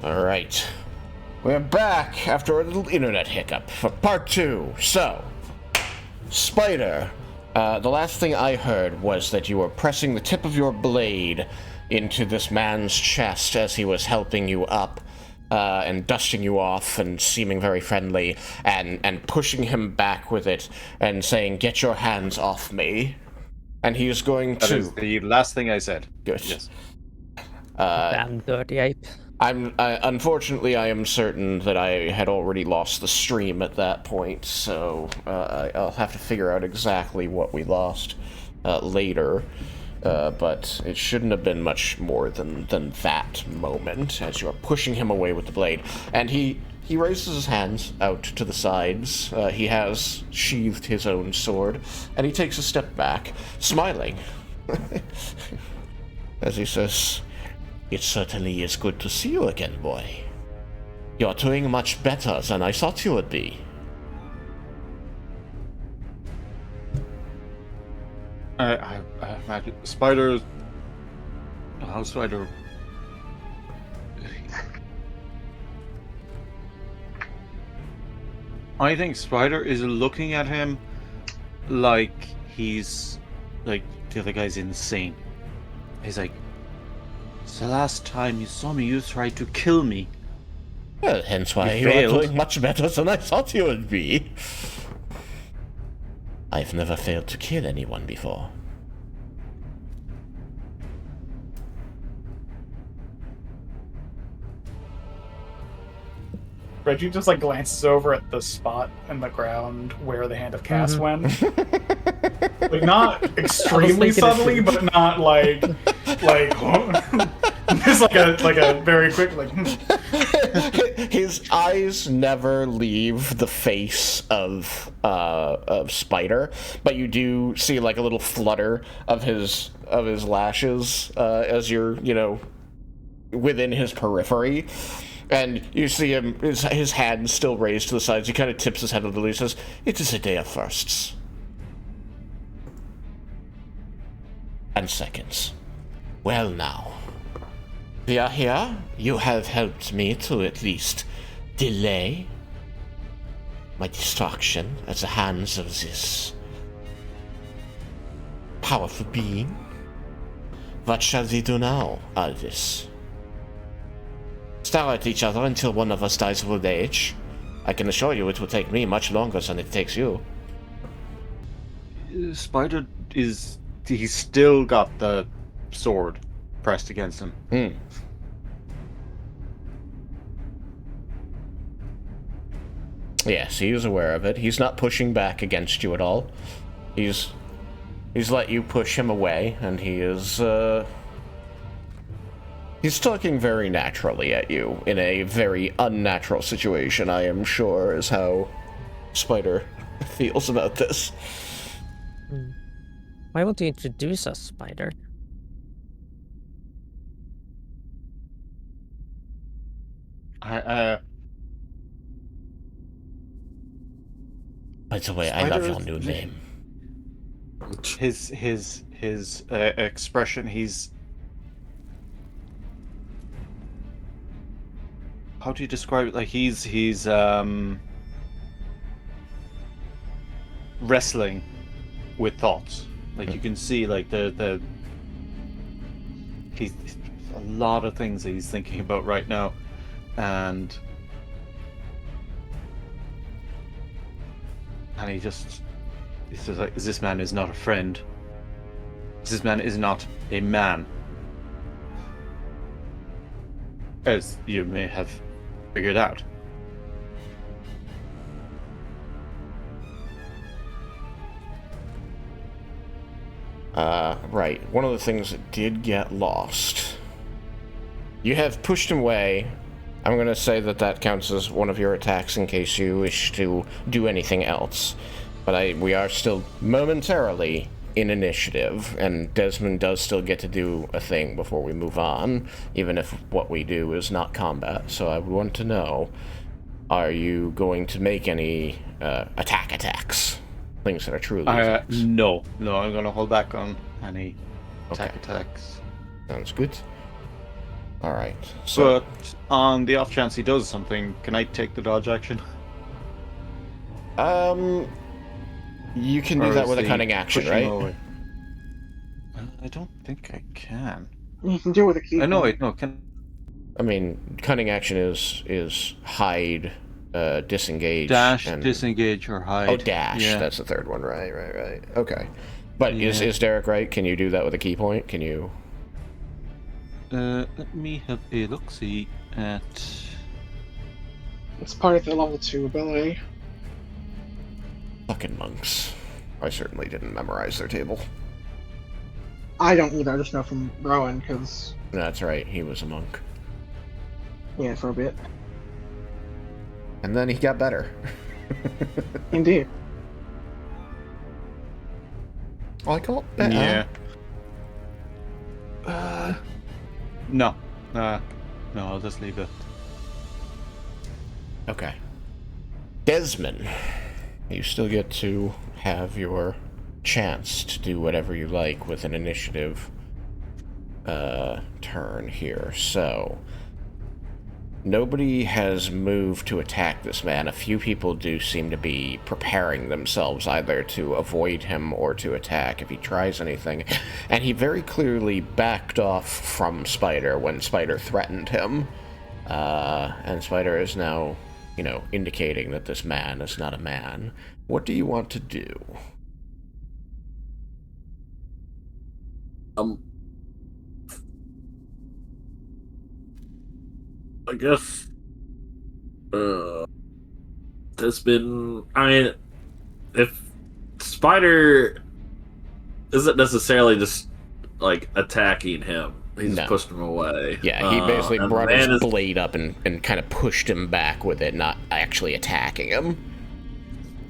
All right. We're back after a little internet hiccup for part 2. So, Spider, the last thing I heard was that you were pressing the tip of your blade into this man's chest as he was helping you up, and dusting you off and seeming very friendly, and pushing him back with it and saying, "Get your hands off me." And he is going to... That is the last thing I said. Good. Yes. Damn dirty ape. Unfortunately, I am certain that I had already lost the stream at that point, so I'll have to figure out exactly what we lost later. But it shouldn't have been much more than that moment as you're pushing him away with the blade. And he raises his hands out to the sides. He has sheathed his own sword, and he takes a step back, smiling, as he says, "It certainly is good to see you again, boy. You're doing much better than I thought you would be." I imagine Spider. How Spider? I think Spider is looking at him like he's like the other guy's insane. He's like, "It's the last time you saw me, you tried to kill me." Well, hence why You you are failed. doing much better than I thought you would be. I've never failed to kill anyone before. Reggie just like glances over at the spot in the ground where the Hand of Kas went. Like not extremely subtly, but not like just like a very quick like. His eyes never leave the face of Spider, but you do see like a little flutter of his lashes as you're within his periphery. And you see him, his hand still raised to the sides. He kind of tips his head a little. He says, "It is a day of firsts. And seconds. Well now. We are here. You have helped me to at least delay my destruction at the hands of this powerful being. What shall we do now, Aldis? Stare at each other until one of us dies of old age? I can assure you it will take me much longer than it takes you." Spider is. He's still got the sword pressed against him. Yes, he is aware of it. He's not pushing back against you at all. He's let you push him away, and he is, he's talking very naturally at you in a very unnatural situation, I am sure, is how Spider feels about this. Why won't you introduce us, Spider? By the way, I love your new name. His expression. He's. How do you describe it? Like he's wrestling with thoughts. Like you can see, like he's a lot of things that he's thinking about right now, and he says like, "This man is not a friend. This man is not a man, as you may have figured out." Right. One of the things that did get lost. You have pushed him away. I'm going to say that counts as one of your attacks in case you wish to do anything else. But we are still momentarily in initiative, and Desmin does still get to do a thing before we move on, even if what we do is not combat. So I would want to know, are you going to make any attacks? Things that are truly attacks? No, I'm going to hold back on any attacks. Sounds good. All right. So, But on the off chance he does something, can I take the dodge action? you can Or do that is with a he cunning action, pushing right? away? I don't think I can. You can do it with a key. No, wait, no, can... I mean, cunning action is hide, disengage, Dash, and disengage, or hide. oh, dash. Yeah. That's the third one, right. Okay. But Yeah. is Derek right? Can you do that with a key point? Can you? Let me have a look-see at... It's part of the level 2 ability. Fucking monks. I certainly didn't memorize their table. I don't either. I just know from Rowan because That's right. He was a monk, yeah, for a bit. and then he got better. Indeed. I got better. Yeah. No. No, I'll just leave it. Okay. Desmin, you still get to have your chance to do whatever you like with an initiative turn here. So, nobody has moved to attack this man. A few people do seem to be preparing themselves either to avoid him or to attack if he tries anything. And he very clearly backed off from Spider when Spider threatened him. And Spider is now, indicating that this man is not a man. What do you want to do? I guess there's been, if Spider isn't necessarily just like attacking him, he's No. pushed him away. Yeah, he basically and brought the man his is- blade up and kind of pushed him back with it, not actually attacking him.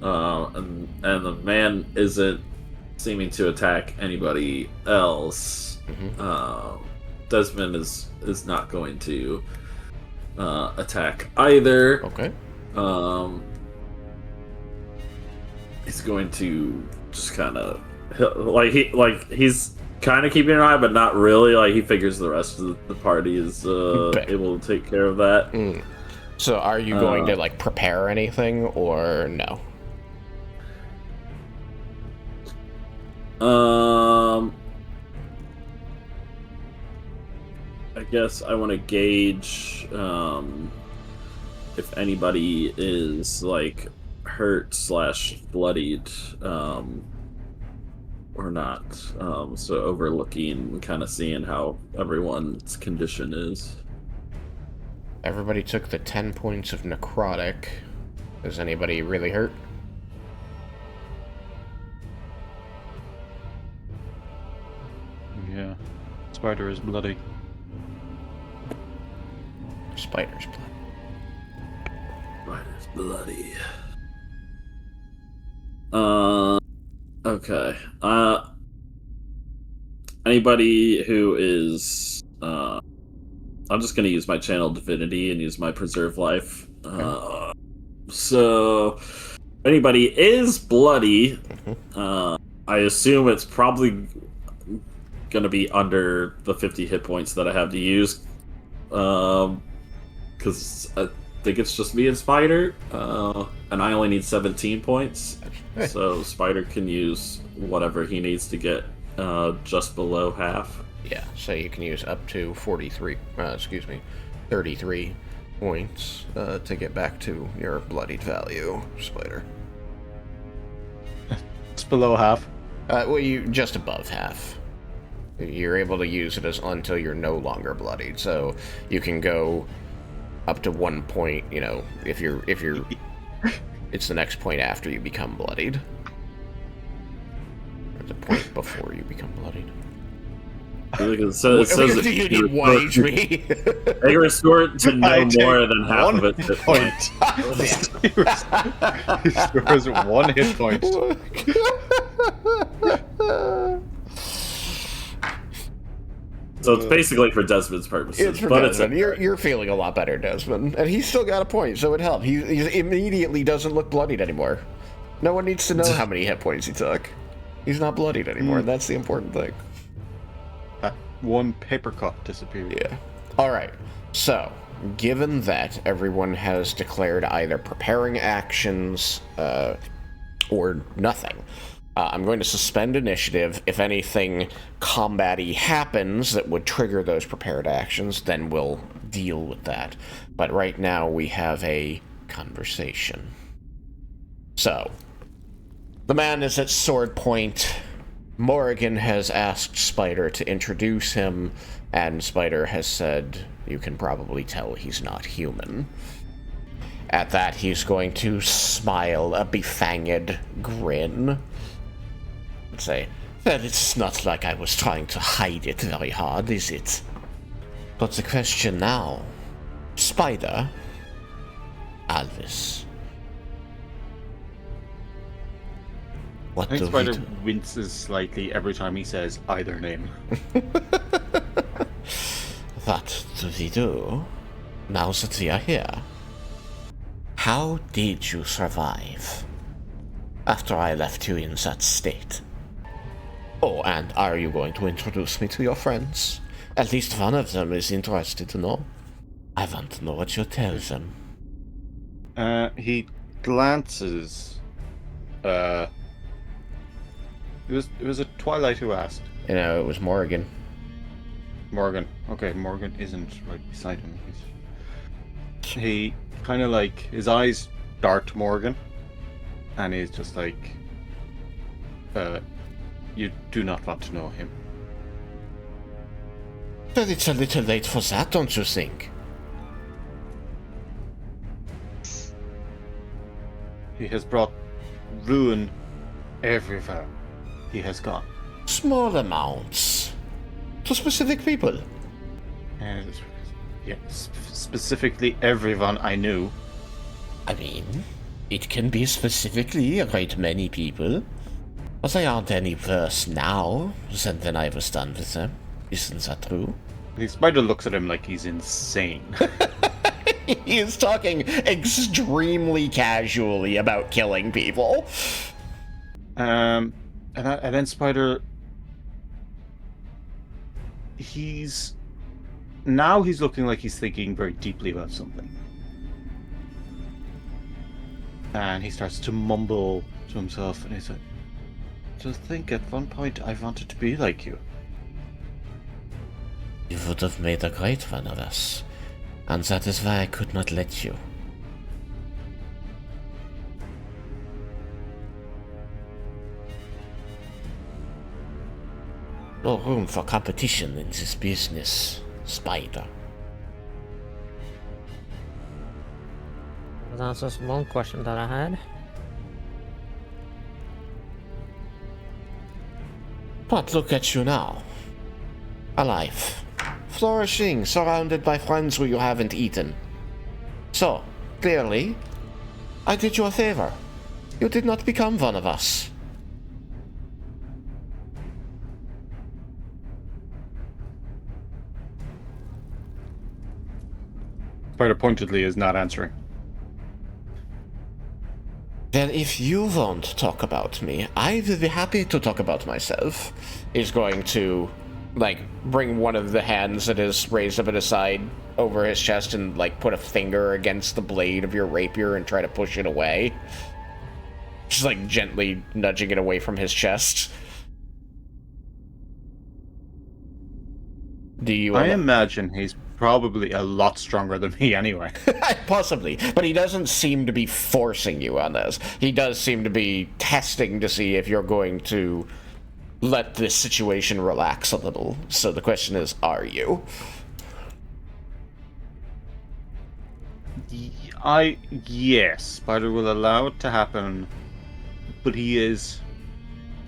and the man isn't seeming to attack anybody else. Desmond is not going to attack either. Okay. He's going to just kind of he's kind of keeping an eye, but not really. Like, he figures the rest of the party is able to take care of that. So are you going to, prepare anything, or no? I guess I want to gauge if anybody is hurt / bloodied or not. So overlooking, kind of seeing how everyone's condition is. Everybody took the 10 points of necrotic. Is anybody really hurt? Yeah. Spider is bloody. Spider's blood. Spider's bloody. Okay. Anybody who is I'm just gonna use my channel divinity and use my preserve life. So anybody is bloody, I assume it's probably gonna be under the 50 hit points that I have to use. Because I think it's just me and Spider, and I only need 17 points. So Spider can use whatever he needs to get just below half. Yeah, so you can use up to 33 points to get back to your bloodied value, Spider. It's below half. Well, you just above half. You're able to use it until you're no longer bloodied. So you can go up to 1 point. If you're, it's the next point after you become bloodied, or the point before you become bloodied. It says that you need 1 HP. they restore to no more than half of its hit point. points. He restores 1 hit point. So it's basically for Desmond's purposes. It's for but Desmond. You're feeling a lot better, Desmond, and he's still got a point, so it helped. He immediately doesn't look bloodied anymore. No one needs to know how many hit points he took. He's not bloodied anymore. That's the important thing. That 1 paper cut disappeared. Yeah. Alright, so, given that everyone has declared either preparing actions, or nothing, I'm going to suspend initiative. If anything combat-y happens that would trigger those prepared actions, then we'll deal with that. But right now we have a conversation. So, the man is at sword point. Morrigan has asked Spider to introduce him, and Spider has said, you can probably tell he's not human. At that, he's going to smile a befanged grin and say, well, it's not like I was trying to hide it very hard, is it? But the question now, Spider, Alvis, what I do think we Spider do? winces slightly every time he says either name. What do we do now that we are here? How did you survive after I left you in that state? Oh, and are you going to introduce me to your friends? At least one of them is interested to know. I want to know what you tell them. He glances. It was a Twilight who asked. You know, it was Morrigan. Morgan. Okay, Morgan isn't right beside him. He kind of like, his eyes dart to Morgan, and he's just like, you do not want to know him. But it's a little late for that, don't you think? He has brought ruin everywhere he has gone. Small amounts. To specific people. And yeah, specifically everyone I knew. I mean, it can be specifically a great many people. But they aren't any worse now than when I was done with them. Isn't that true? The Spider looks at him like he's insane. He is talking extremely casually about killing people. And then Spider, he's looking like he's thinking very deeply about something, and he starts to mumble to himself, and he's like, "To think at one point I wanted to be like you." You would have made a great one of us, and that is why I could not let you. No room for competition in this business, Spider. That's just one question that I had. But look at you now. Alive. Flourishing, surrounded by friends who you haven't eaten. So, clearly, I did you a favor. You did not become one of us. Spider pointedly is not answering. Well, if you won't talk about me, I will be happy to talk about myself. He's going to, like, bring one of the hands that is raised up at his side over his chest and, like, put a finger against the blade of your rapier and try to push it away. Just, like, gently nudging it away from his chest. Do you... I imagine he's probably a lot stronger than me anyway. Possibly, but he doesn't seem to be forcing you on this. He does seem to be testing to see if you're going to let this situation relax a little. So the question is, are you? Yes, Spider will allow it to happen, but he is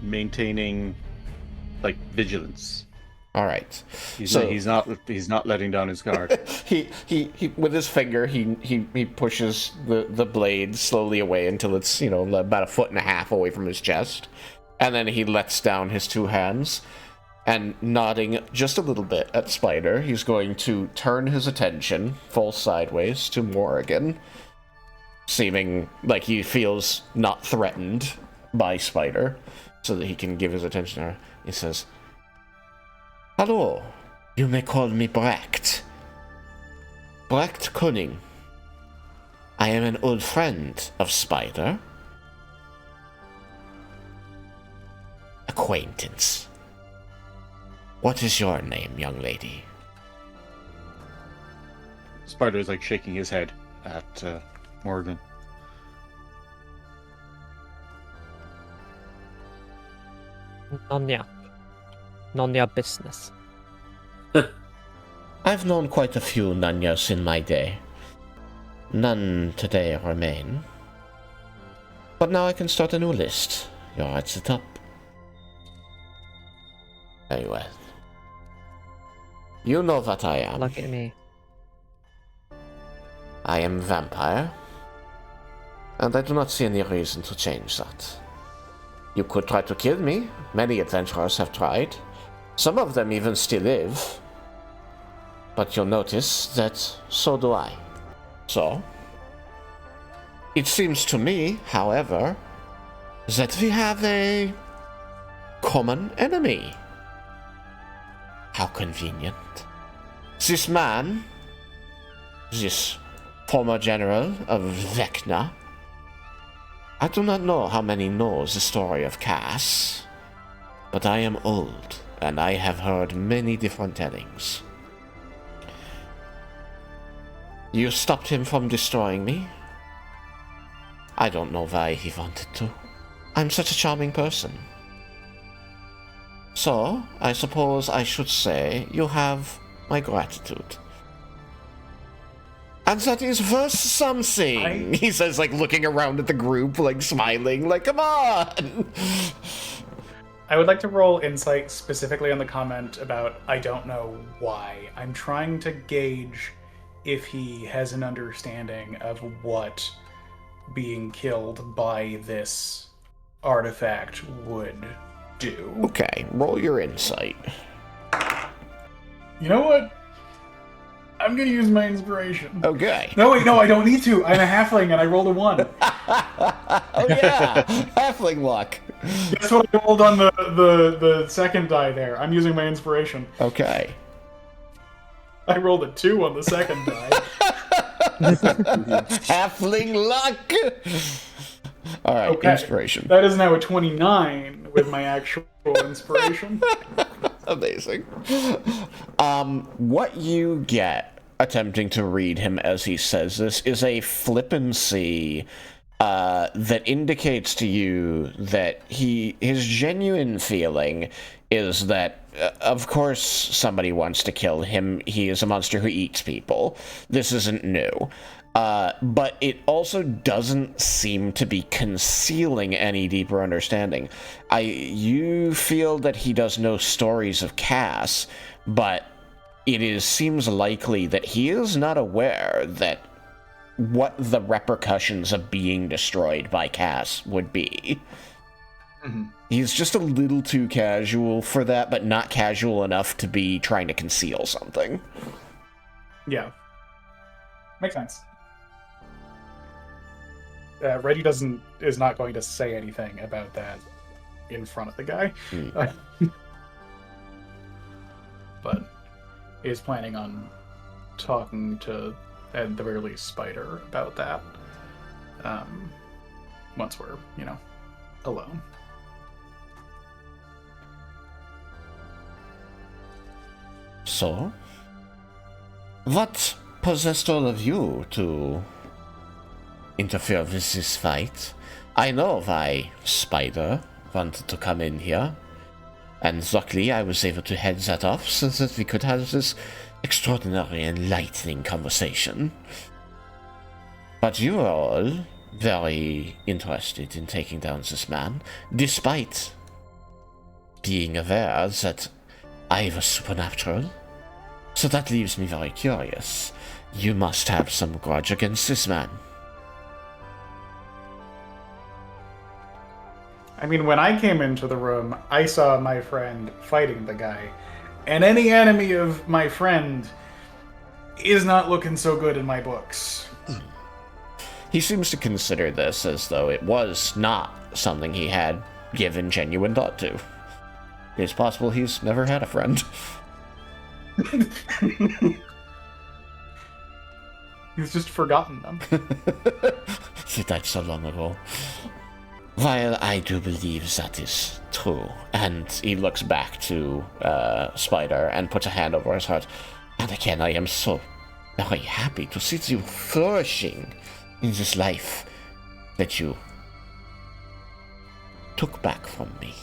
maintaining, like, vigilance. All right. He's not letting down his guard. he with his finger he pushes the blade slowly away until it's, you know, about 1.5 feet away from his chest, and then he lets down his two hands, and nodding just a little bit at Spider, he's going to turn his attention full sideways to Morrigan, seeming like he feels not threatened by Spider, so that he can give his attention to her. He says, "Hello, you may call me Brecht. Brecht Cunning. I am an old friend of Spider. Acquaintance. What is your name, young lady? Spider is like shaking his head at Morgan. None your business. I've known quite a few Nanyas in my day. None today remain. But now I can start a new list. You're at the top. Very well. You know what I am. Look at me. I am vampire. And I do not see any reason to change that. You could try to kill me. Many adventurers have tried. Some of them even still live. But you'll notice that so do I. So, it seems to me, however, that we have a common enemy. How convenient. This man, this former general of Vecna, I do not know how many know the story of Kas, but I am old, and I have heard many different tellings. You stopped him from destroying me? I don't know why he wanted to. I'm such a charming person. So, I suppose I should say you have my gratitude. And that is worth something, he says, like, looking around at the group, like, smiling, like, come on! I would like to roll insight specifically on the comment about I don't know why. I'm trying to gauge if he has an understanding of what being killed by this artifact would do. Okay, roll your insight. You know what? I'm gonna use my inspiration. Okay. No, wait, no, I don't need to. I'm a halfling and I rolled a 1. Oh yeah, halfling luck. That's what I rolled on the second die there. I'm using my inspiration. Okay. I rolled a 2 on the second die. Halfling luck! Alright, Okay. inspiration. That is now a 29 with my actual inspiration. Amazing. What you get attempting to read him as he says this is a flippancy that indicates to you that his genuine feeling is that, of course, somebody wants to kill him. He is a monster who eats people. This isn't new. But it also doesn't seem to be concealing any deeper understanding. You feel that he does know stories of Kas, but it seems likely that he is not aware that what the repercussions of being destroyed by Kas would be. Mm-hmm. He's just a little too casual for that, but not casual enough to be trying to conceal something. Yeah. Makes sense. Reggie is not going to say anything about that in front of the guy. But is planning on talking to, at the very least, Spider about that. Once we're, alone. So, what possessed all of you to interfere with this fight? I know why Spider wanted to come in here, and luckily I was able to head that off so that we could have this extraordinary enlightening conversation. But you are all very interested in taking down this man, despite being aware that I was supernatural. So that leaves me very curious. You must have some grudge against this man. I mean, when I came into the room, I saw my friend fighting the guy. And any enemy of my friend is not looking so good in my books. He seems to consider this as though it was not something he had given genuine thought to. It's possible he's never had a friend. He's just forgotten them. He died so long ago. While I do believe that is true, and he looks back to Spider and puts a hand over his heart, and again, I am so very happy to see you flourishing in this life that you took back from me.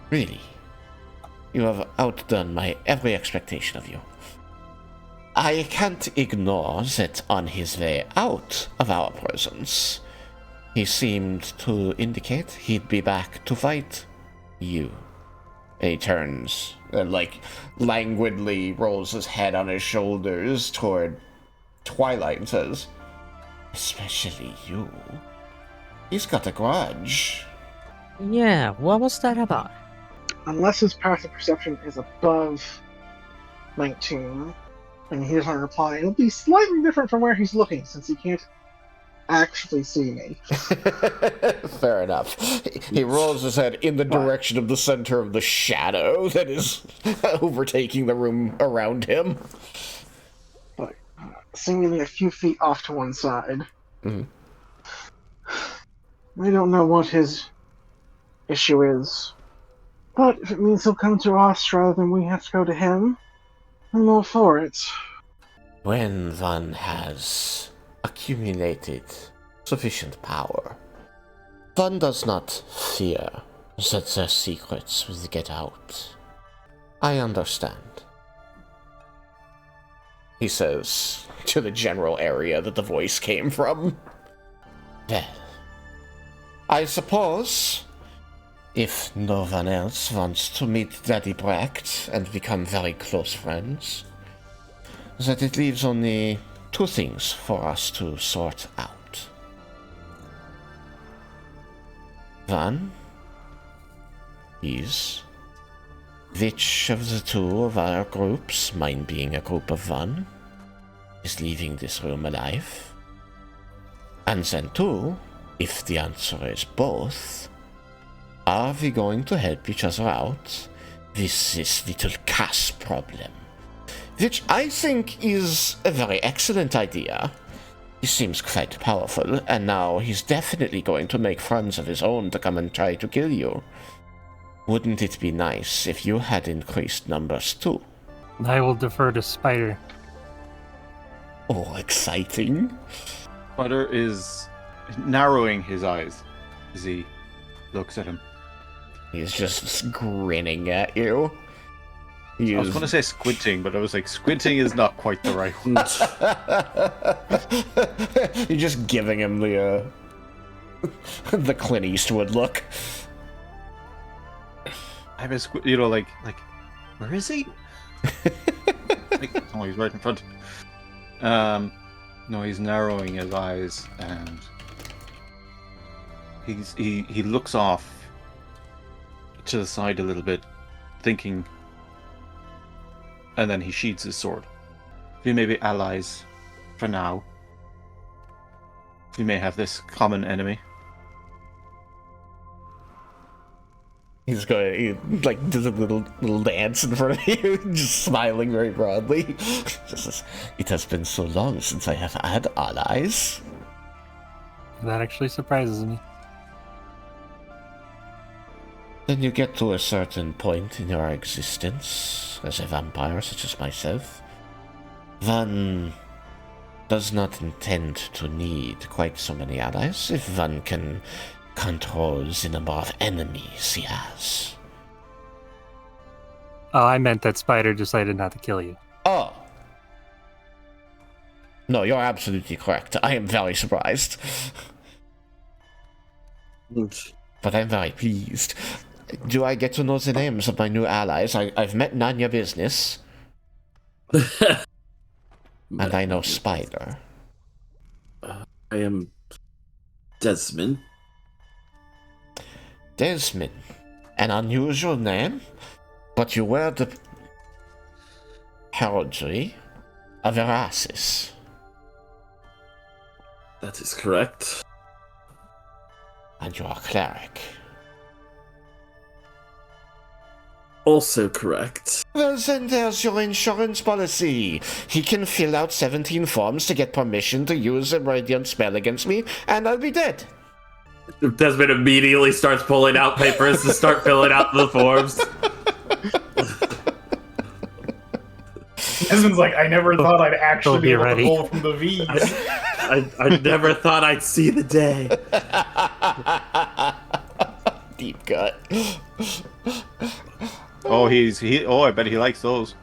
Really, you have outdone my every expectation of you. I can't ignore that on his way out of our prisons, he seemed to indicate he'd be back to fight you. And he turns and, languidly rolls his head on his shoulders toward Twilight and says, especially you. He's got a grudge. Yeah, what was that about? Unless his passive perception is above 19, and he doesn't reply, it'll be slightly different from where he's looking, since he can't actually see me. Fair enough. He rolls his head in the direction of the center of the shadow that is overtaking the room around him. But seemingly a few feet off to one side. Mm-hmm. I don't know what his issue is, but if it means he'll come to us rather than we have to go to him, I'm all for it. When one has accumulated sufficient power, one does not fear that their secrets will get out. I understand, he says to the general area that the voice came from. Well, I suppose if no one else wants to meet Daddy Brecht and become very close friends, that it leaves only two things for us to sort out. One is which of the two of our groups, mine being a group of one, is leaving this room alive. And then two, if the answer is both, are we going to help each other out with this little Kas problem? Which I think is a very excellent idea. He seems quite powerful, and now he's definitely going to make friends of his own to come and try to kill you. Wouldn't it be nice if you had increased numbers too? I will defer to Spider. Oh, exciting. Spider is narrowing his eyes as he looks at him. He's just grinning at you. I was going to say squinting, but I was like, squinting is not quite the right word. You're just giving him the the Clint Eastwood look. I have a like, where is he? Oh, he's right in front. No, he's narrowing his eyes, and he looks off to the side a little bit, thinking, and then he sheathes his sword. We may be allies for now. We may have this common enemy. He's going, he does a little dance in front of you, just smiling very broadly. It has been so long since I have had allies. That actually surprises me. Then you get to a certain point in your existence as a vampire such as myself. One does not intend to need quite so many allies if one can control the number of enemies he has. Oh, I meant that Spider decided not to kill you. Oh. No, you're absolutely correct. I am very surprised. But I'm very pleased. Do I get to know the names of my new allies? I've met none your business. And I know Spider. I am Desmin. Desmin. An unusual name, but you wear the heraldry of Erasis. That is correct. And you are a cleric. Also correct. Well, then there's your insurance policy. He can fill out 17 forms to get permission to use a radiant spell against me, and I'll be dead. Desmond immediately starts pulling out papers to start filling out the forms. Desmond's like, I never thought I'd actually be able ready. to pull from the V's. I never thought I'd see the day. Deep cut. Oh, I bet he likes those.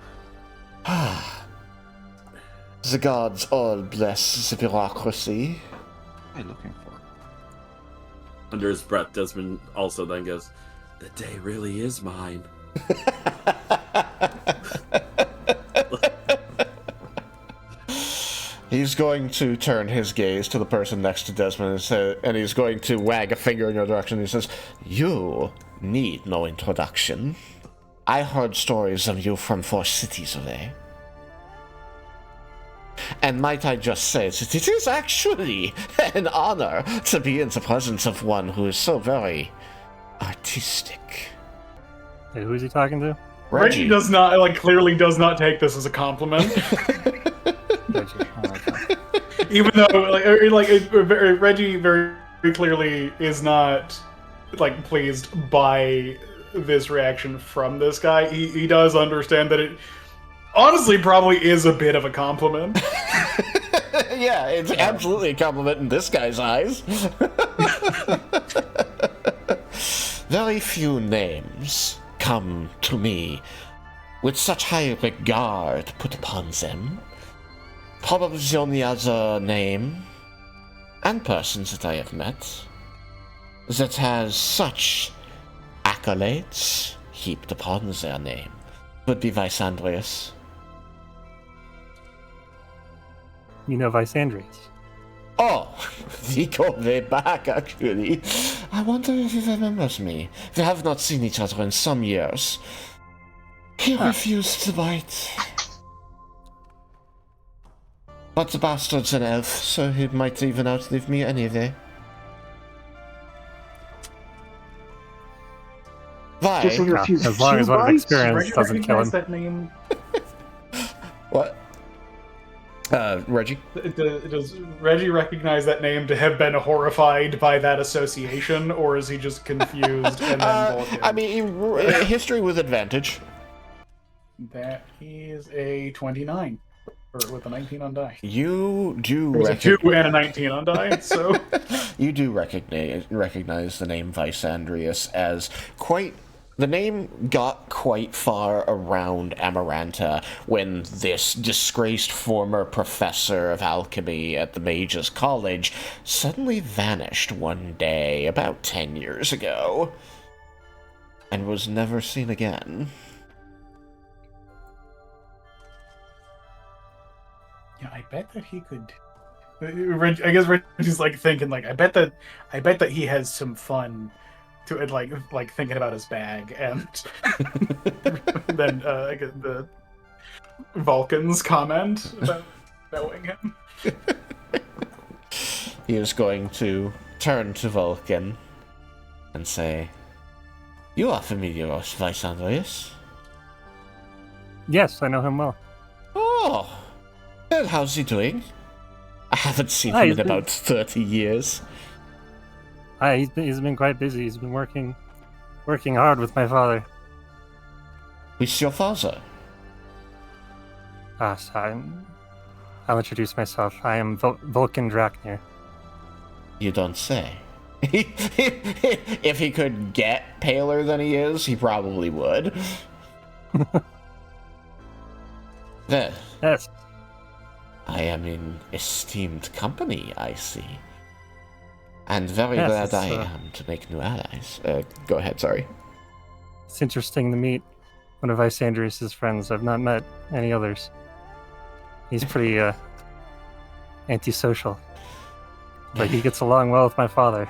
The gods all bless the bureaucracy. What am I looking for? Under his breath, Desmond also then goes, "The day really is mine." He's going to turn his gaze to the person next to Desmond and he's going to wag a finger in your direction. He says, "You need no introduction. I heard stories of you from 4 cities away. And might I just say that it is actually an honor to be in the presence of one who is so very artistic." Hey, who is he talking to? Reggie does not, clearly does not take this as a compliment. Reggie. Oh, okay. Even though, Reggie very clearly is not, pleased by this reaction from this guy. He does understand that it honestly probably is a bit of a compliment. Yeah, it's absolutely a compliment in this guy's eyes. Very few names come to me with such high regard put upon them. Probably the only other name and persons that I have met that has such accolades heaped upon their name would be Vysandrius. You know Vysandrius. Oh, we go way back, actually. I wonder if he remembers me. We have not seen each other in some years. He refused to bite. But the bastard's an elf, so he might even outlive me anyway. Just Why? refuse As long as one of bites? experience Reggie doesn't kill recognize him. that name? What? Reggie? Does Reggie recognize that name to have been horrified by that association, or is he just confused and then Vulcan? I mean, history with advantage. That is a 29. Or with a 19 on die. You do There's a 2 and a 19 on die, so... You do recognize the name Vysandrius as quite... The name got quite far around Amaranta when this disgraced former professor of alchemy at the Mages College suddenly vanished one day about 10 years ago and was never seen again. Yeah, I bet that he could... I guess Reggie's thinking I bet that he has some fun to thinking about his bag, and then I guess the Vulcan's comment about knowing him. He is going to turn to Vulcan and say, "You are familiar with Vysandrius?" Yes, I know him well. Oh, well, how's he doing? I haven't seen him in about 30 years. He's been quite busy. He's been working hard with my father. Who's your father? I'll introduce myself. I am Vulcan Draknir. You don't say. If he could get paler than he is, he probably would. Well, Yes. I am in esteemed company, I see. And very Yes, glad I am to make new allies. Go ahead, sorry. It's interesting to meet one of Vysandrius' friends. I've not met any others. He's pretty antisocial. But he gets along well with my father.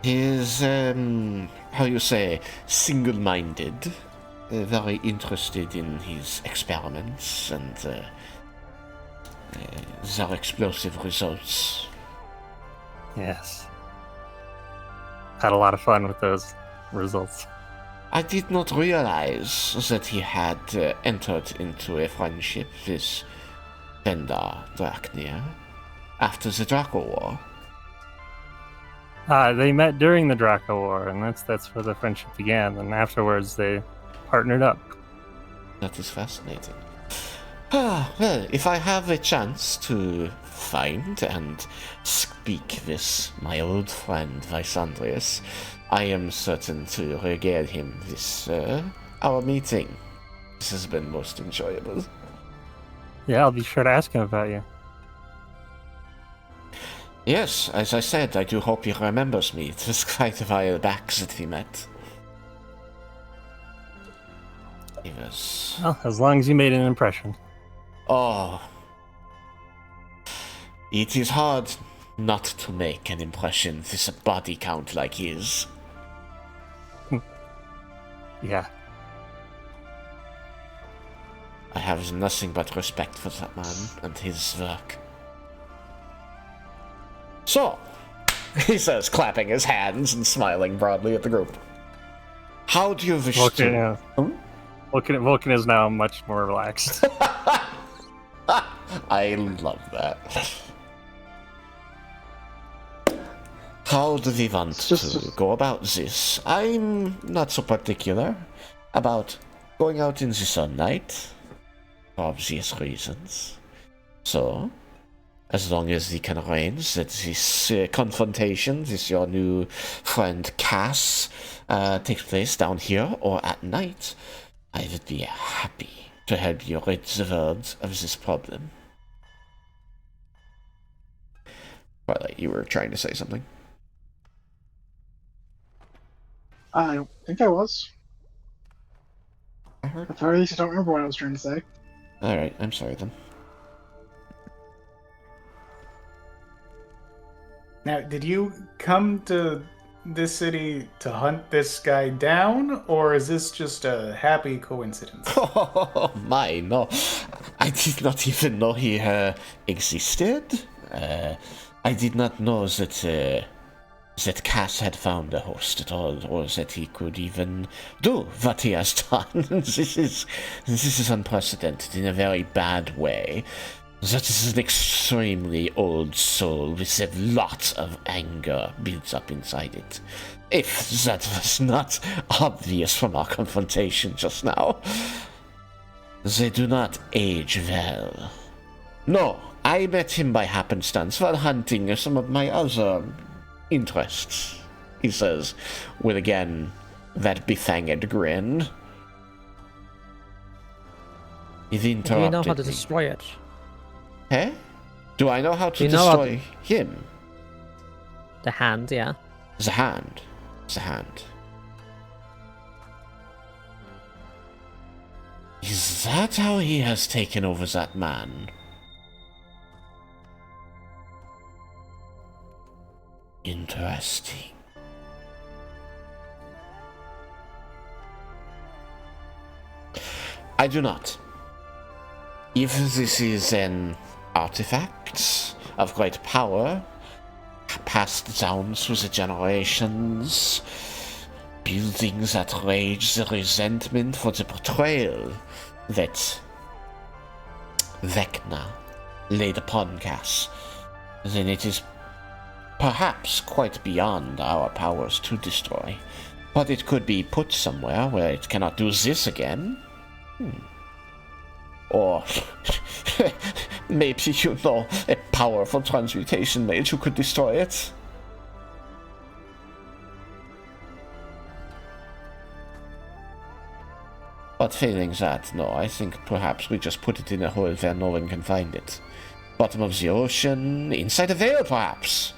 He is, how you say, single-minded. Very interested in his experiments and their explosive results. Yes. Had a lot of fun with those results. I did not realize that he had entered into a friendship with Benda Draknir after the Draco War. They met during the Draco War, and that's where the friendship began. And afterwards, they partnered up. That is fascinating. Well, if I have a chance to find and speak with my old friend Lysandrius, I am certain to regale him with our meeting. This has been most enjoyable. Yeah, I'll be sure to ask him about you. Yes, as I said, I do hope he remembers me. It was quite a while back that we met. He was... Well, as long as you made an impression. Oh. It is hard not to make an impression with a body count like his. Yeah. I have nothing but respect for that man and his work. So, he says, clapping his hands and smiling broadly at the group. How do you wish to... Vulcan is now much more relaxed. I love that. How do we want to go about this? I'm not so particular about going out in the sunlight, for obvious reasons. So, as long as we can arrange that this confrontation with your new friend Cass takes place down here or at night, I would be happy to help you rid the world of this problem. Twilight, you were trying to say something. I don't think I was. I heard. At the very least, I don't remember what I was trying to say. Alright, I'm sorry then. Now, did you come to this city to hunt this guy down, or is this just a happy coincidence? Oh my, no. I did not even know he existed. I did not know that that Cass had found a host at all, or that he could even do what he has done. This is unprecedented in a very bad way. That is an extremely old soul with a lot of anger built up inside it. If that was not obvious from our confrontation just now. They do not age well. No, I met him by happenstance while hunting some of my other interests, he says, with again that befanged grin. He interrupted Do you know how to me. destroy it? Eh? Do I know how to You know how destroy him? The hand, yeah. The hand. The hand. Is that how he has taken over that man? Interesting. I do not. If this is an artifact of great power, passed down through the generations, building that rage, the resentment for the betrayal that Vecna laid upon Cass, then it is perhaps quite beyond our powers to destroy. But it could be put somewhere where it cannot do this again. Or maybe you know a powerful transmutation mage who could destroy it. But failing that, no, I think perhaps we just put it in a hole where no one can find it. Bottom of the ocean, inside a veil perhaps.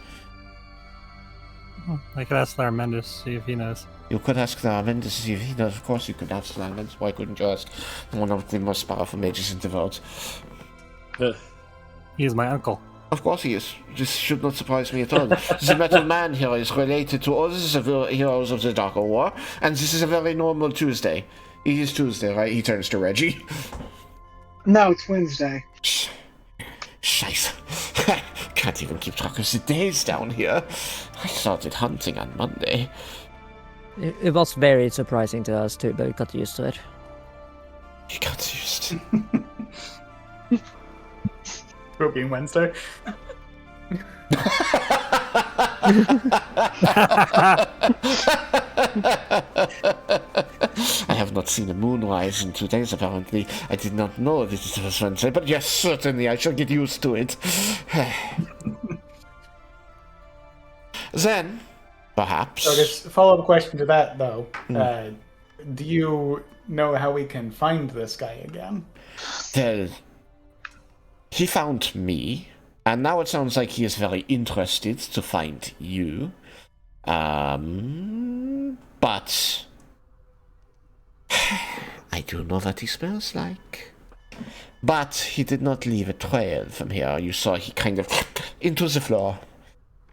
I could ask Laramentus, see if he knows. You could ask Laramentus to see if he knows. Of course you could ask Laramentus. Why couldn't you ask one of the most powerful mages in the world? He is my uncle. Of course he is. This should not surprise me at all. The metal man here is related to all the heroes of the Dark War, and this is a very normal Tuesday. It is Tuesday, right? He turns to Reggie. No, it's Wednesday. Scheiße. Can't even keep track of the days down here. I started hunting on Monday. It was very surprising to us too, but we got used to it. You got used. For being Wednesday. I have not seen a moonrise in 2 days, apparently. I did not know that it was Wednesday, but yes, certainly, I shall get used to it. Then, perhaps... So I guess a follow-up question to that, though. Do you know how we can find this guy again? Well, he found me, and now it sounds like he is very interested to find you. But I do know what he smells like. But he did not leave a trail from here. You saw he kind of into the floor.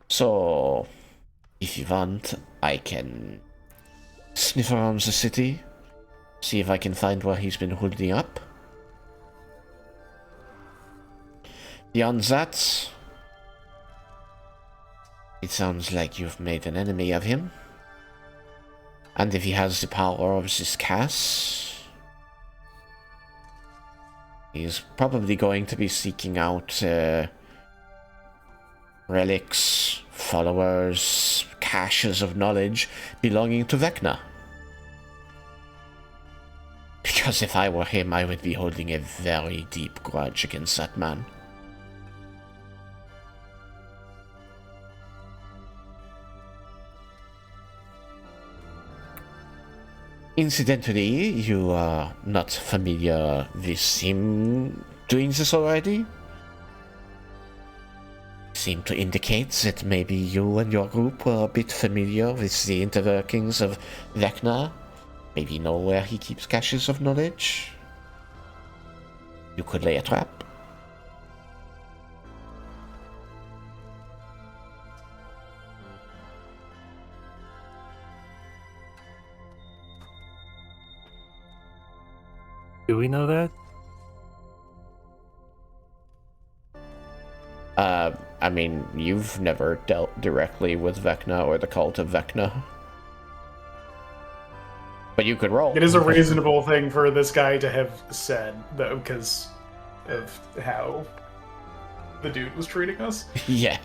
So, if you want, I can sniff around the city, see if I can find where he's been holding up. Beyond that, it sounds like you've made an enemy of him. And if he has the power of this Kas, he's probably going to be seeking out relics, followers, caches of knowledge belonging to Vecna. Because if I were him, I would be holding a very deep grudge against that man. Incidentally, you are not familiar with him doing this already? Seem to indicate that maybe you and your group were a bit familiar with the inner workings of Vecna. Maybe know where he keeps caches of knowledge. You could lay a trap. Do we know that? I mean, you've never dealt directly with Vecna or the cult of Vecna. But you could roll. It is a reasonable thing for this guy to have said, though, because of how the dude was treating us. Yeah.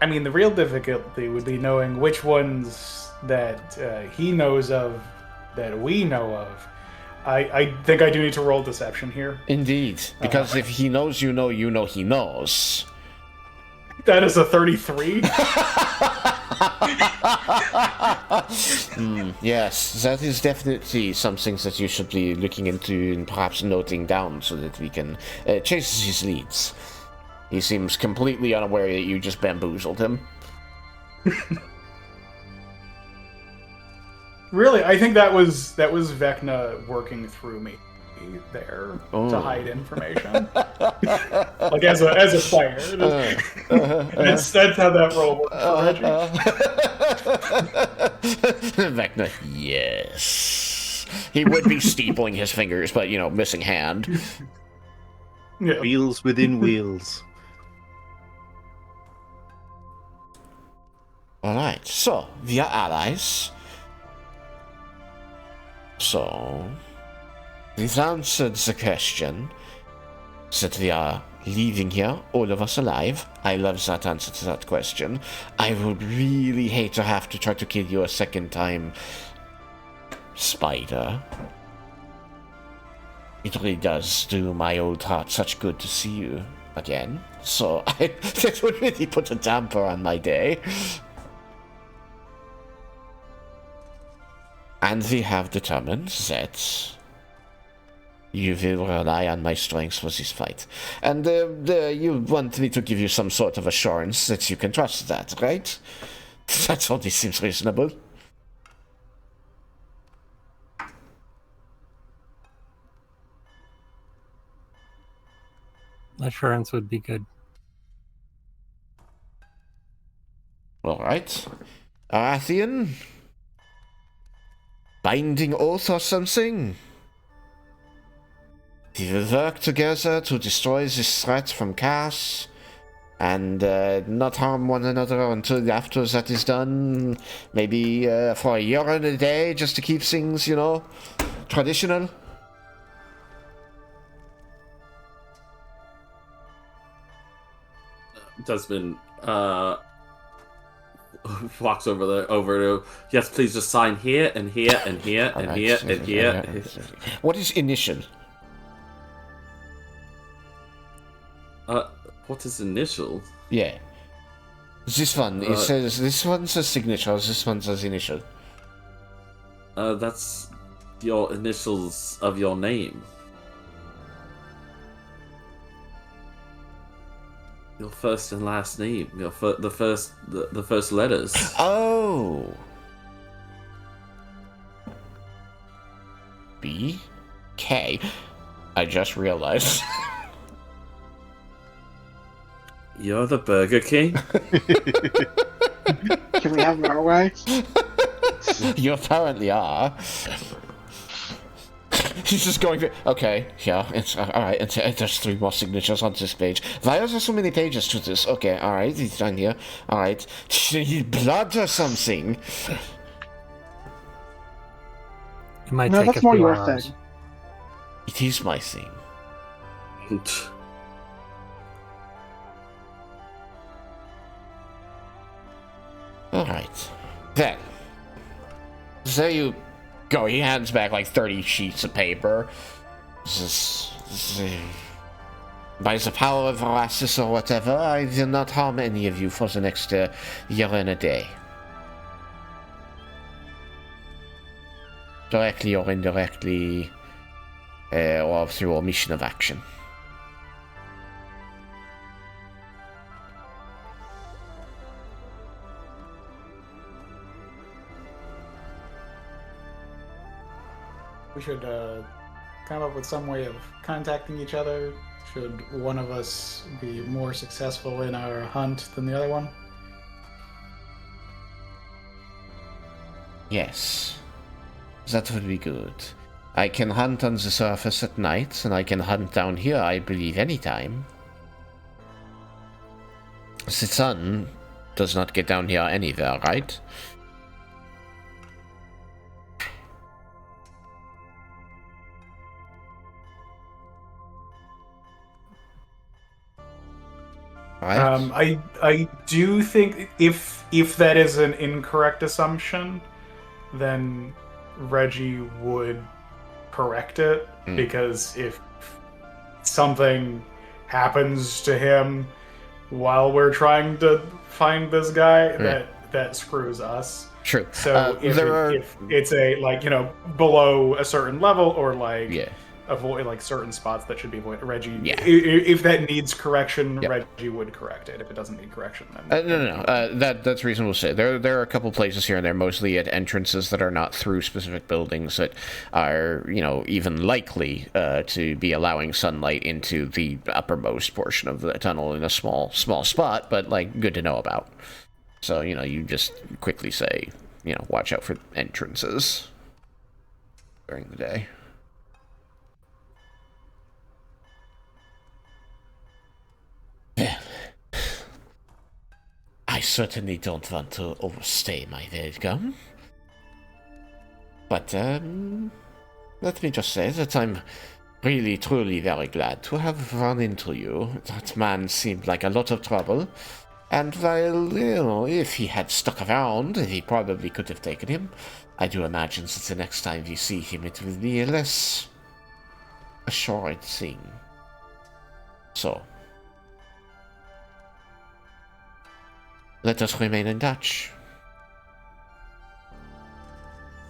I mean, the real difficulty would be knowing which ones that he knows of that we know of. I think I do need to roll deception here. Indeed, because if he knows you know he knows. That is a 33. Yes, that is definitely something that you should be looking into and perhaps noting down so that we can chase his leads. He seems completely unaware that you just bamboozled him. Really, I think that was Vecna working through me there to hide information. Like as a player. That's how that role works for Reggie. Vecna, yes. He would be steepling his fingers, but, missing hand. Yeah. Wheels within wheels. Alright, so, we are allies. So, we've answered the question that we are leaving here, all of us alive. I love that answer to that question. I would really hate to have to try to kill you a second time, Spider. It really does do my old heart such good to see you again. So, that would really put a damper on my day. And we have determined that you will rely on my strength for this fight. And you want me to give you some sort of assurance that you can trust that, right? That only seems reasonable. Assurance would be good. Alright. Arathian? Binding oath or something? We will work together to destroy this threat from Kas. and not harm one another until after that is done. Maybe for a year and a day, just to keep things, traditional. Desmin walks over to, yes, please just sign here and here and here and here and here. What is initial? What is initial? Yeah. This one, it says, this one says signature, this one says initial. That's your initials of your name. Your first and last name. The first letters. Oh. B. K. I just realized. You're the Burger King? Can we have it our way? You apparently are. He's just going through. Okay, yeah, it's alright. There's 3 more signatures on this page. Why are there so many pages to this? Okay, alright, he's done here. Alright. Blood or something. It might No, take that's a more few your hours. thing. It is my thing. Alright. Then. There you go. He hands back like 30 sheets of paper. By the power of Oasis or whatever, I will not harm any of you for the next year and a day. Directly or indirectly, or through omission of action. We should come up with some way of contacting each other. Should one of us be more successful in our hunt than the other one? Yes. That would be good. I can hunt on the surface at night, and I can hunt down here, I believe, anytime. The sun does not get down here anywhere, right? Right? I do think if that is an incorrect assumption, then Reggie would correct it, because if something happens to him while we're trying to find this guy, that screws us. True. So if it's a below a certain level, or avoid certain spots that should be avoided, Reggie. Yeah. If that needs correction, Reggie would correct it. If it doesn't need correction, then no. That's reasonable to say. There are a couple places here and there, mostly at entrances that are not through specific buildings, that are even likely to be allowing sunlight into the uppermost portion of the tunnel in a small spot, but good to know about. So you just quickly say watch out for entrances during the day. Well, I certainly don't want to overstay my welcome. But, let me just say that I'm really, truly very glad to have run into you. That man seemed like a lot of trouble. And while, if he had stuck around, he probably could have taken him. I do imagine that the next time we see him, it will be a less assured thing. So, let us remain in touch.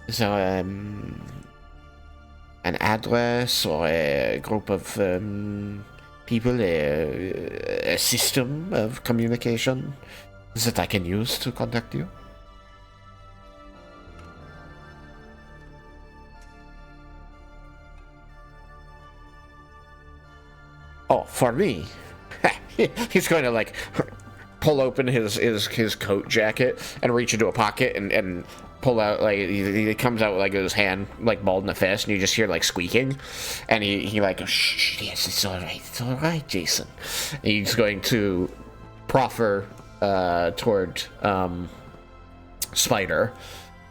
Is there an address or a group of people, a system of communication that I can use to contact you? Oh, for me? He's going to pull open his coat jacket and reach into a pocket and pull out, he comes out with his hand balled in the fist, and you just hear squeaking, and he shh, yes, it's all right, Jason. And he's going to proffer toward Spider,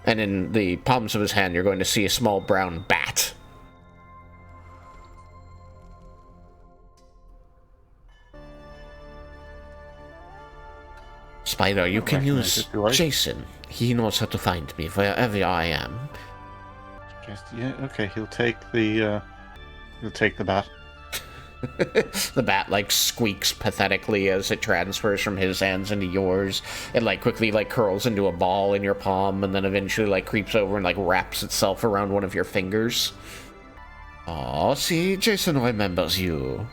and in the palms of his hand, you're going to see a small brown bat. Spider, you can use Jason. He knows how to find me wherever I am. Yeah, okay, he'll take the bat. The bat, like, squeaks pathetically as it transfers from his hands into yours. It, like, quickly, like, curls into a ball in your palm, and then eventually, like, creeps over and, like, wraps itself around one of your fingers. Aw, see, Jason remembers you.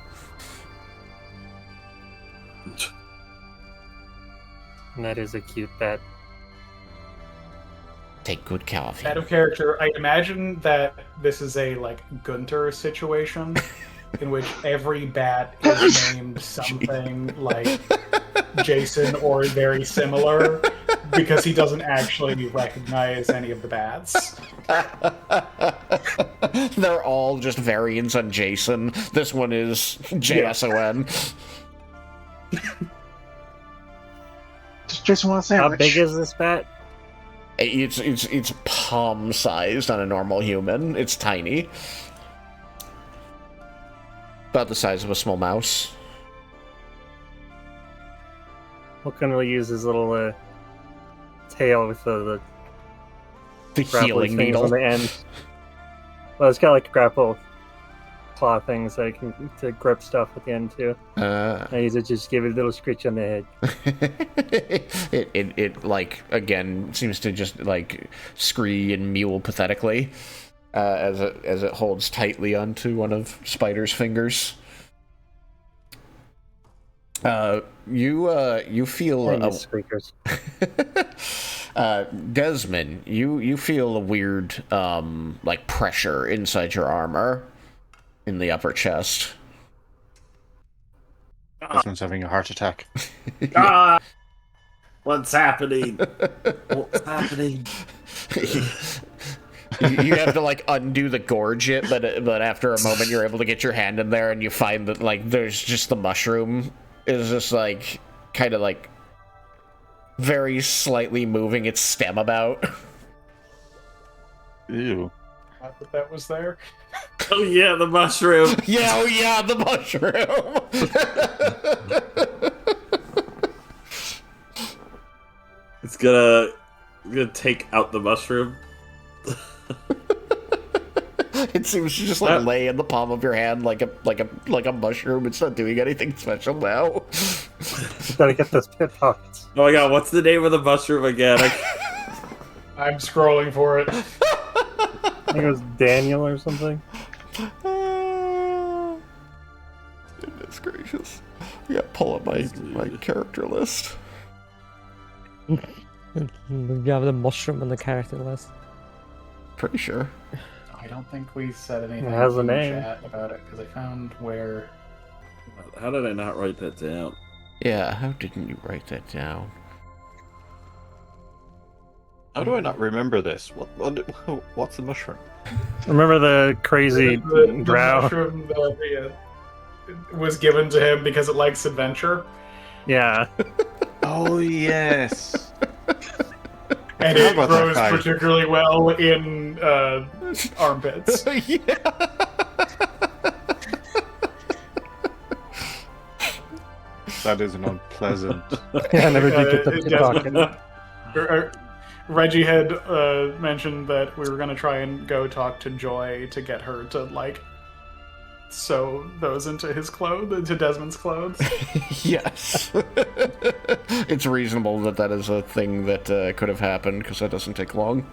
And that is a cute bat. Take good care of him. Out of character, I imagine that this is a, like, Gunter situation in which every bat is named something like Jason or very similar because he doesn't actually recognize any of the bats. They're all just variants on Jason. This one is JSON. Does Jason want a sandwich? How big is this bat? It's palm-sized on a normal human. It's tiny. About the size of a small mouse. What can we use his little tail with the healing needle on the end? Well, it's got like grapple claw things that I can to grip stuff at the end too. I use it to just give it a little scritch on the head. it like again seems to just like scree and mew pathetically as it holds tightly onto one of Spider's fingers. You feel squeakers. Desmin, you feel a weird like pressure inside your armor in the upper chest. Desmond's having a heart attack. What's happening? What's happening? You have to like undo the gorget, but after a moment you're able to get your hand in there and you find that like there's just the mushroom is just like kind of like very slightly moving its stem about. Ew. Not that was there. Oh yeah, the mushroom. Yeah, oh yeah, the mushroom. It's gonna take out the mushroom. It seems to just like lay in the palm of your hand like a mushroom. It's not doing anything special now. Just gotta get those pit pockets. Oh my god, what's the name of the mushroom again? I'm scrolling for it. I think it was Daniel or something. Goodness gracious. I gotta pull up my character list. You have the mushroom on the character list. Pretty sure. I don't think we said anything It has a in name. chat about it because I found where. How did I not write that down? Yeah, how didn't you write that down? How do I not remember this? What's the mushroom? Remember the crazy The drow? mushroom that was given to him because it likes adventure, Yeah. Oh yes. and How it about that grows guy? particularly well in armpits. Yeah. That is an unpleasant. Yeah, I never did get the It pit pocket. doesn't- Reggie had mentioned that we were going to try and go talk to Joy to get her to like sew those into his clothes, into Desmond's clothes. Yes. It's reasonable that is a thing that could have happened, because that doesn't take long.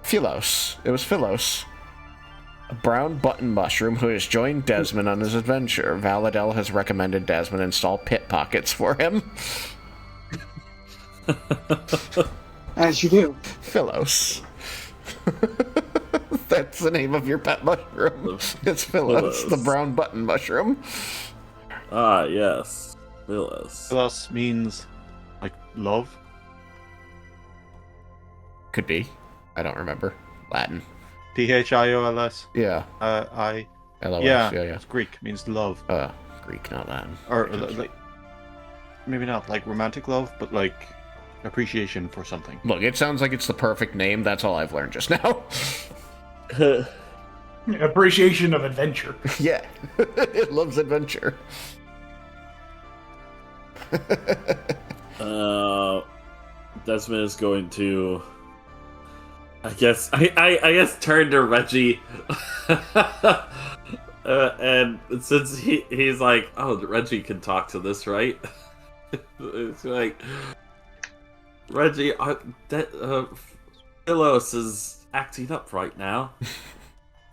Philos. It was Philos. A brown button mushroom who has joined Desmond on his adventure. Valadel has recommended Desmond install pit pockets for him. As you do. Philos. That's the name of your pet mushroom. It's Philos, the brown button mushroom. Ah, yes. Phyllis. Plus means like love. Could be. I don't remember. Latin. Phios. Yeah. I LOS, Yeah, yeah. it's Greek. Means love. Greek, not Latin. Or like, maybe not like romantic love, but like appreciation for something. Look, it sounds like it's the perfect name. That's all I've learned just now. Appreciation of adventure. Yeah, it loves adventure. Desmin is going to, I guess turn to Reggie, and since he's like, oh, Reggie can talk to this, right? It's like, Reggie, Philos is acting up right now.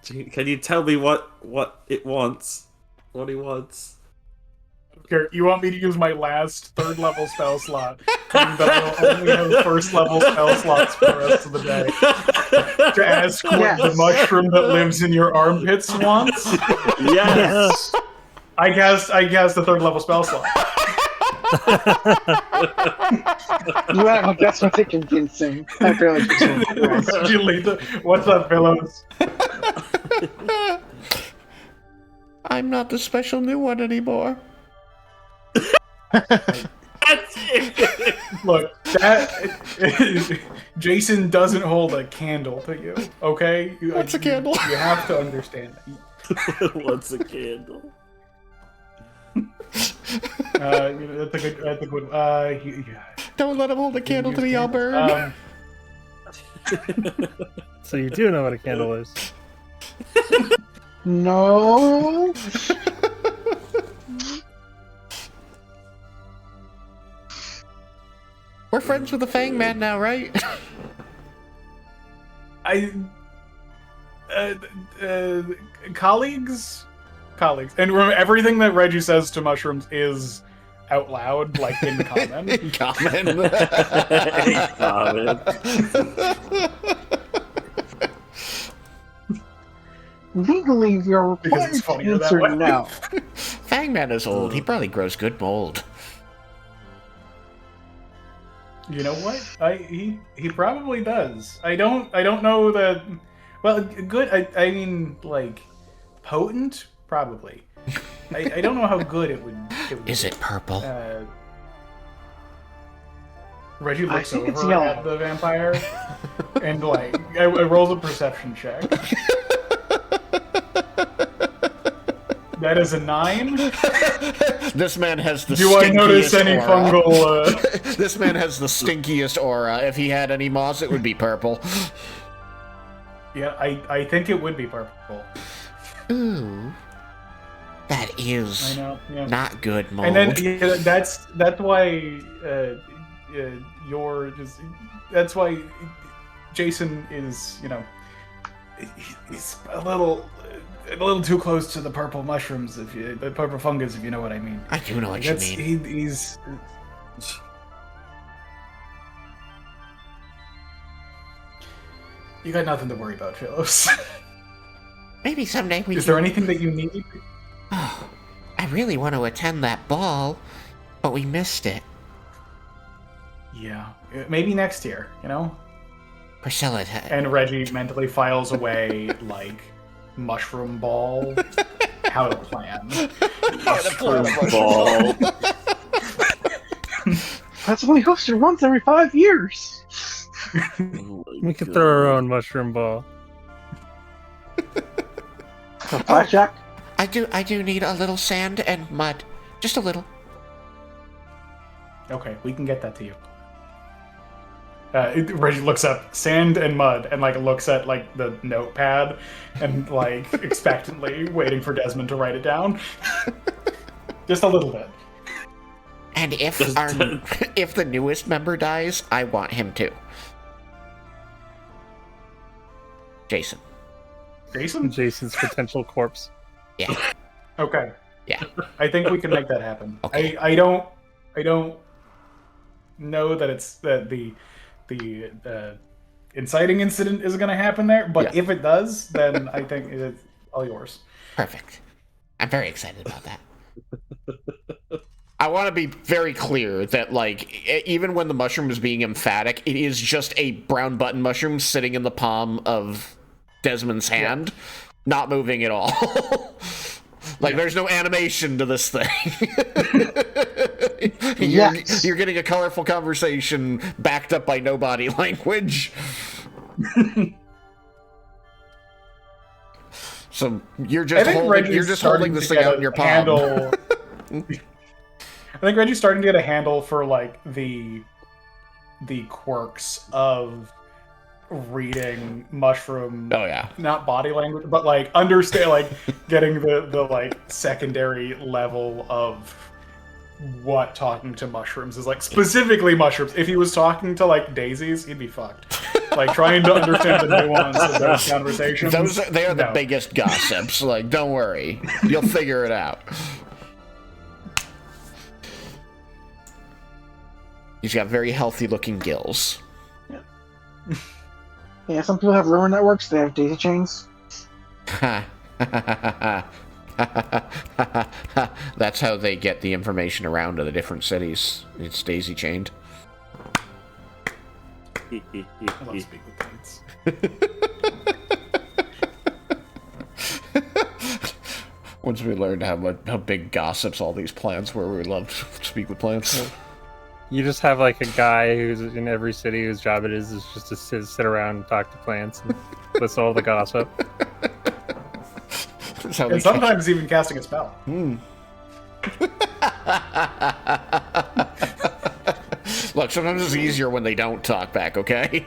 Can you tell me what it wants? What he wants? Here, you want me to use my last 3rd level spell slot? But I'll only have 1st level spell slots for the rest of the day. To ask what the mushroom that lives in your armpits wants? Yes! I cast the 3rd level spell slot. Wow, that's what they convincing. I feel like What's up, Philos? I'm not the special new one anymore. Look, Jason doesn't hold a candle to you, okay? What's a candle? You have to understand that. What's a candle? That's a good. Don't let him hold a candle to me, I'll burn. So you do know what a candle is. No. We're friends with the Fang Man now, right? Colleagues, and remember, everything that Reggie says to mushrooms is out loud, like in common. In common. Legally, you're required to answer no. Fang Man is old. He probably grows good mold. You know what? He probably does. I don't know that. Well, good. I mean, like, potent, probably. I don't know how good it would Is be. it purple? Reggie looks over at the vampire and like I rolls a perception check. That is a 9. This man has the Do stinkiest I notice any aura. fungal... This man has the stinkiest aura. If he had any moss, it would be purple. Yeah, I think it would be purple. Ooh. That is not good mold. And then that's why you're just... That's why Jason is, he's a little too close to the purple mushrooms, the purple fungus, if you know what I mean. I do know what you mean. He's... You got nothing to worry about, Philos. Maybe someday we Is there anything that you need? Oh, I really want to attend that ball, but we missed it. Yeah, maybe next year, Priscilla... And Reggie mentally files away, like, mushroom ball, how to plan. Mushroom ball. That's only hosted once every 5 years. We could throw our own mushroom ball. Blackjack? I do need a little sand and mud. Just a little. Okay, we can get that to you. Reggie looks up sand and mud and like looks at like the notepad and like expectantly waiting for Desmond to write it down. Just a little bit. And if if the newest member dies, I want him too. Jason. Jason's potential corpse. Yeah. Okay. Yeah. I think we can make that happen. Okay. I don't know that it's that the inciting incident is going to happen there, but if it does, then I think it's all yours. Perfect. I'm very excited about that. I want to be very clear that, like, even when the mushroom is being emphatic, it is just a brown button mushroom sitting in the palm of Desmond's hand. not moving at all. Like, there's no animation to this thing. You're getting a colorful conversation backed up by no body language. So you're just holding this thing out in your palm. I think Reggie's starting to get a handle for like the quirks of reading mushroom. Oh yeah. Not body language, but like understand, like getting the like secondary level of what talking to mushrooms is like, specifically mushrooms. If he was talking to like daisies, he'd be fucked. Like trying to understand the nuance of those conversations. They are the biggest gossips. Like, don't worry, you'll figure it out. He's got very healthy looking gills. Yeah, some people have rumor networks, they have daisy chains. That's how they get the information around to the different cities. It's daisy chained. I love speak with plants. Once we learned how big gossips all these plants were, we loved to speak with plants. You just have like a guy who's in every city whose job it is just to sit around and talk to plants and listen to all the gossip. And sometimes even casting a spell. Look, sometimes it's easier when they don't talk back, okay?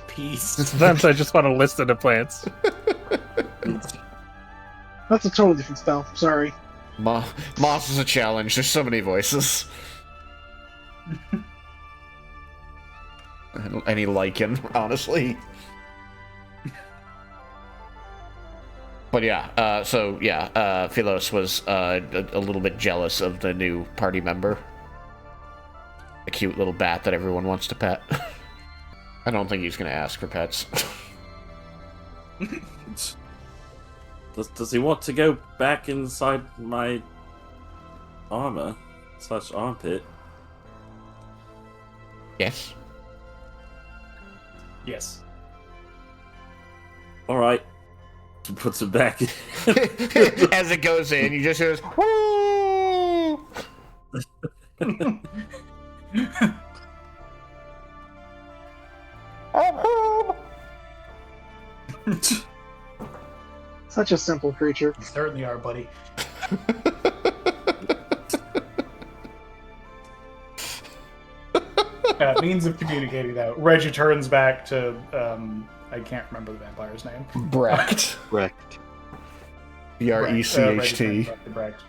Peace. Sometimes I just want to listen to plants. That's a totally different spell. Sorry. Moss is a challenge. There's so many voices. Any lichen, honestly. But yeah, Philos was a little bit jealous of the new party member. A cute little bat that everyone wants to pet. I don't think he's going to ask for pets. Does he want to go back inside my armor/armpit? Yes. Yes. All right. Puts it back in. As it goes in, you just hear this, woo! Such a simple creature. You certainly are, buddy. Means of communicating that. Reggie turns back to, I can't remember the vampire's name. Brecht. Brecht. B-R-E-C-H-T. Brecht.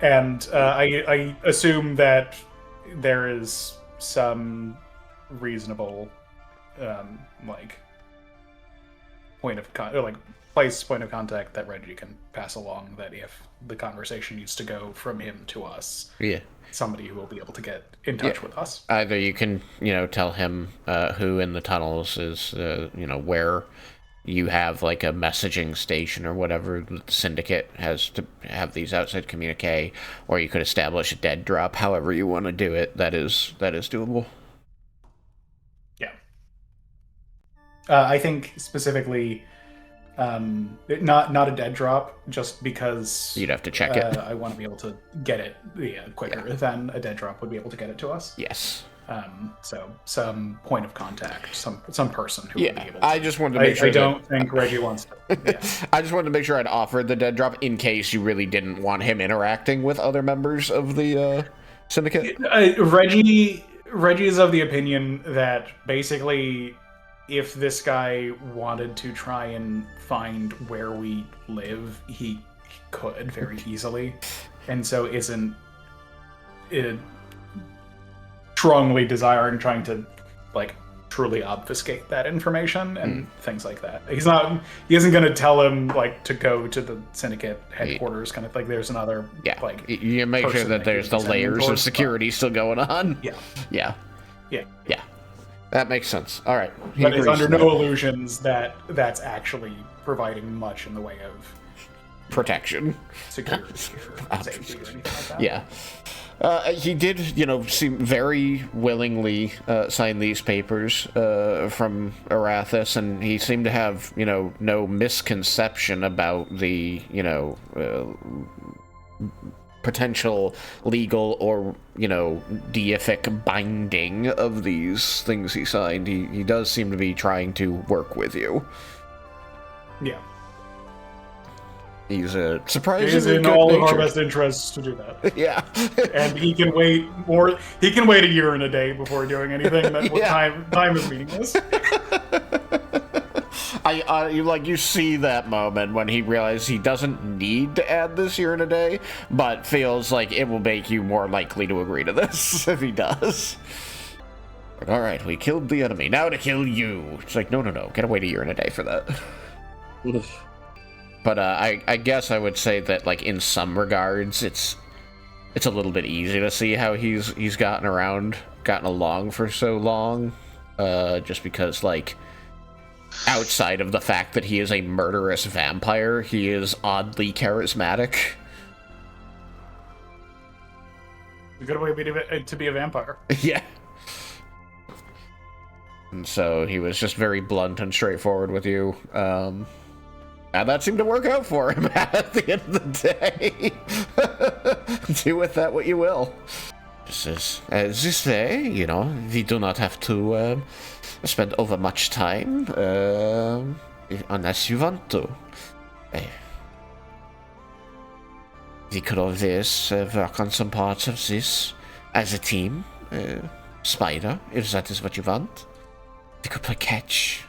And I assume that there is some reasonable, point of contact that Reggie can pass along, that if the conversation needs to go from him to us, somebody who will be able to get in touch with us. Either you can, tell him who in the tunnels is, where you have like a messaging station or whatever the Syndicate has to have these outside communique, or you could establish a dead drop. However you want to do it, that is doable. Yeah. I think specifically, not a dead drop, just because you'd have to check it. I want to be able to get it quicker than a dead drop would be able to get it to us. Yes. So some point of contact, some person who would be able to. I just wanted to make sure. I don't think Reggie wants to. Yeah. I just wanted to make sure I'd offered the dead drop in case you really didn't want him interacting with other members of the Syndicate. Reggie is of the opinion that basically, if this guy wanted to try and find where we live, he could very easily, and so isn't strongly desiring trying to truly obfuscate that information and things like that. He isn't going to tell him to go to the Syndicate headquarters, kind of there's another you make sure that there's the layers of security still going on. Yeah. That makes sense. All right. But it's under no illusions that that's actually providing much in the way of protection, security, or safety, or anything like that. Yeah. He did, seem very willingly sign these papers from Arathis, and he seemed to have, no misconception about the, potential legal or, deific binding of these things he signed. He does seem to be trying to work with you. Yeah. He's a surprisingly It is in good all of natured. our best interests to do that. Yeah. And he can wait he can wait a year and a day before doing anything. Time is meaningless. You see that moment when he realizes he doesn't need to add this year and a day, but feels like it will make you more likely to agree to this if he does. Like, all right, we killed the enemy. Now to kill you. It's like, no. Gotta wait a year and a day for that. But I guess I would say that, like, in some regards, it's a little bit easy to see how he's gotten along for so long, just because, like, outside of the fact that he is a murderous vampire, he is oddly charismatic. A good way to be a vampire. Yeah. And so he was just very blunt and straightforward with you. And that seemed to work out for him at the end of the day. Do with that what you will. Just as you say, we do not have to spend over much time, unless you want to. We could always work on some parts of this as a team. Spider, if that is what you want. We could play catch.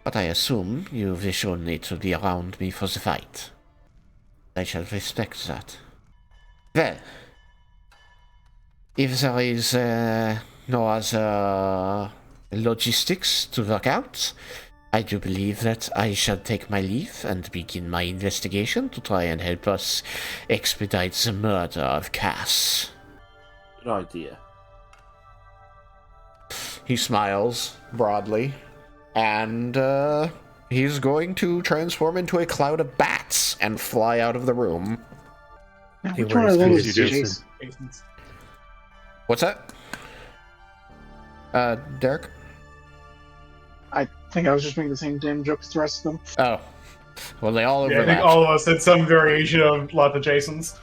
But I assume you wish only to be around me for the fight. I shall respect that. Well, if there is no other logistics to work out, I do believe that I shall take my leave and begin my investigation to try and help us expedite the murder of Kas. Good idea. He smiles broadly, and he's going to transform into a cloud of bats and fly out of the room. Now, He which one wears of those Jason. is Jason. What's that? Derek? I think I was just making the same damn joke as the rest of them. Oh. Well, they all Yeah, I overlap. think all of us had some variation of lots of Jasons.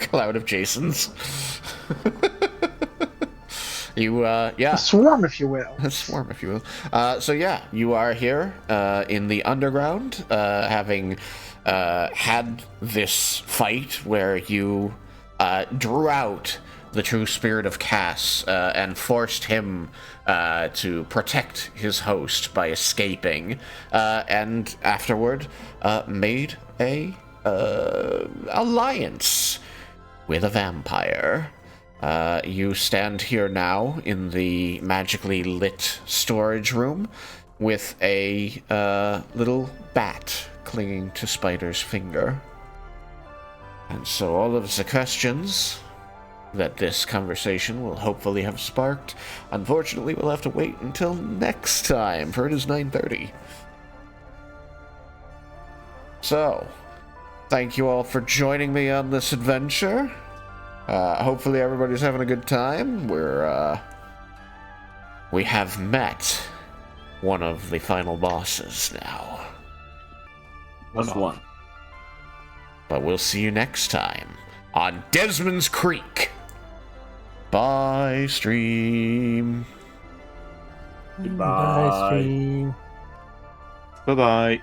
Cloud of Jasons. You, yeah. A swarm, if you will. A swarm, if you will. So yeah, you are here in the underground, having had this fight where you drew out the true spirit of Kas and forced him to protect his host by escaping, and afterward made a alliance with a vampire. You stand here now in the magically lit storage room with a little bat clinging to Spider's finger. And so all of the questions that this conversation will hopefully have sparked, unfortunately, we'll have to wait until next time, for it is 9:30. So, thank you all for joining me on this adventure. Hopefully everybody's having a good time. We have met one of the final bosses now. That's one. But we'll see you next time on Desmin's Creek. Bye, stream. Goodbye. Stream. Bye-bye.